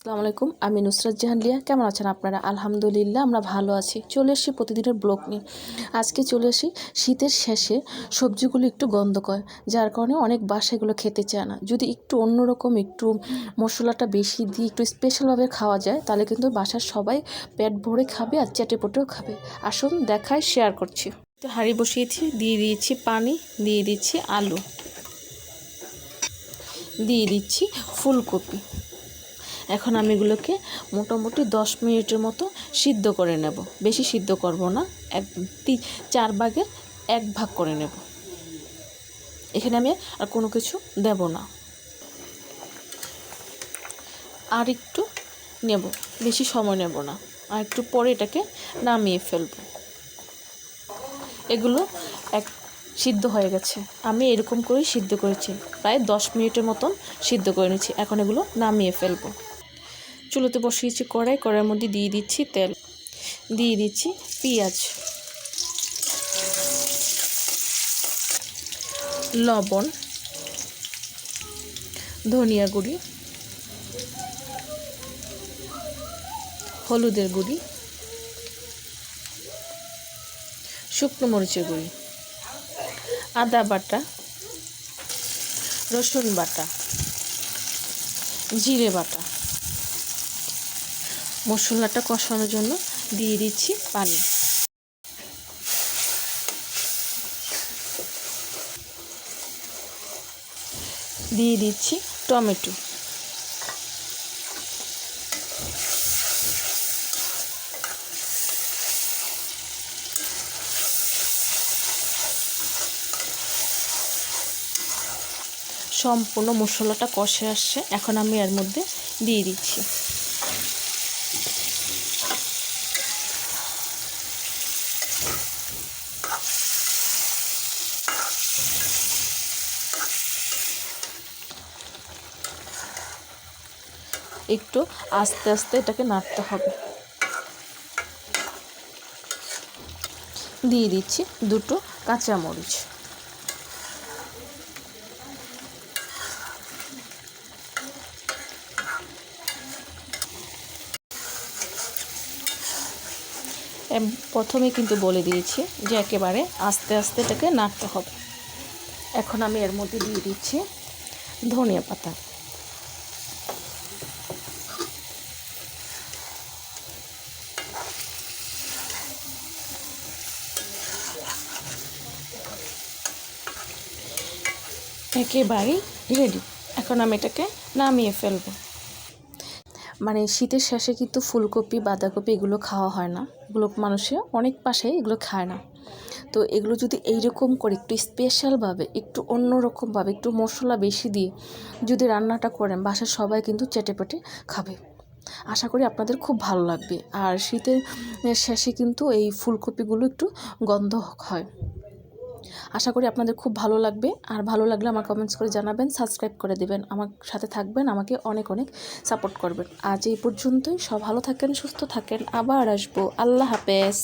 আসসালামু আলাইকুম, আমি নুসরাত জাহান লিয়া। কেমন আছেন আপনারা? আলহামদুলিল্লাহ আমরা ভালো আছি। চলে এসেছি প্রতিদিনের ব্লগ নিয়ে। আজকে চলে আসি শীতের শেষে, সবজিগুলো একটু গন্ধ করে, যার কারণে অনেক বাসা এগুলো খেতে চায় না। যদি একটু অন্যরকম, একটু মশলাটা বেশি দিয়ে একটু স্পেশালভাবে খাওয়া যায়, তাহলে কিন্তু বাসার সবাই পেট ভরে খাবে আর চেটেপুটেও খাবে। আসুন দেখায়, শেয়ার করছি। হাঁড়ি বসিয়েছি, দিয়ে দিয়েছি পানি, দিয়ে দিচ্ছি আলু, দিয়ে দিচ্ছি ফুলকপি। এখন আমি এগুলোকে মোটামুটি 10 মিনিটের মতো সিদ্ধ করে নেব। বেশি সিদ্ধ করব না, 4 ভাগের 1 ভাগ করে নেব। এখানে আমি আর কোনো কিছু দেব না। আর একটু নেব, বেশি সময় নেব না, আর একটু পরে এটাকে নামিয়ে ফেলব। এগুলো সিদ্ধ হয়ে গেছে। আমি এরকম করেই সিদ্ধ করেছি, প্রায় 10 মিনিটের মতন সিদ্ধ করে নিচ্ছি। এখন এগুলো নামিয়ে ফেলবো। চুলোতে বসিয়েছি কড়াই, কড়াইয়ের মধ্যে দিয়ে দিচ্ছি তেল, দিয়ে দিচ্ছি পেঁয়াজ, লবণ, ধনিয়া গুঁড়ি, হলুদের গুঁড়ি, শুকনো মরিচের গুঁড়ি, আদা বাটা, রসুন বাটা, জিরে বাটা। মশলাটা কষানোর জন্য দিয়ে দিচ্ছি পানি, দিয়ে দিচ্ছি টমেটো, সম্পূর্ণ মশলাটা কষে আসছে। এখন আমি এর মধ্যে দিয়ে দিচ্ছি একটু আস্তে আস্তে এটাকে নাড়তে হবে। দিয়ে দিচ্ছি 2 কাঁচামরিচ, প্রথমে কিন্তু বলে দিয়েছি যে একেবারে আস্তে আস্তে এটাকে নাড়তে হবে। এখন আমি এর মধ্যে দিয়ে দিচ্ছি ধনিয়া পাতা, একেবারেই রেডি। এখন আমি এটাকে নামিয়ে ফেলবো। মানে শীতের শেষে কিন্তু ফুলকপি, বাঁধাকপি এগুলো খাওয়া হয় না। এগুলো মানুষে অনেক বাসায় এগুলো খায় না। তো এগুলো যদি এইরকম করে একটু স্পেশালভাবে, একটু অন্যরকমভাবে, একটু মশলা বেশি দিয়ে যদি রান্নাটা করেন, বাসার সবাই কিন্তু চেটেপেটে খাবে। আশা করি আপনাদের খুব ভালো লাগবে। আর শীতের শেষে কিন্তু এই ফুলকপিগুলো একটু গন্ধ হয়। আশা করি আপনাদের খুব ভালো লাগবে। আর ভালো লাগলে আমার কমেন্টস করে জানাবেন, সাবস্ক্রাইব করে দেবেন, আমার সাথে থাকবেন, আমাকে অনেক অনেক সাপোর্ট করবেন। আজ এই পর্যন্তই। সব ভালো থাকেন, সুস্থ থাকেন, আবার আসবো। আল্লাহ হাফেজ।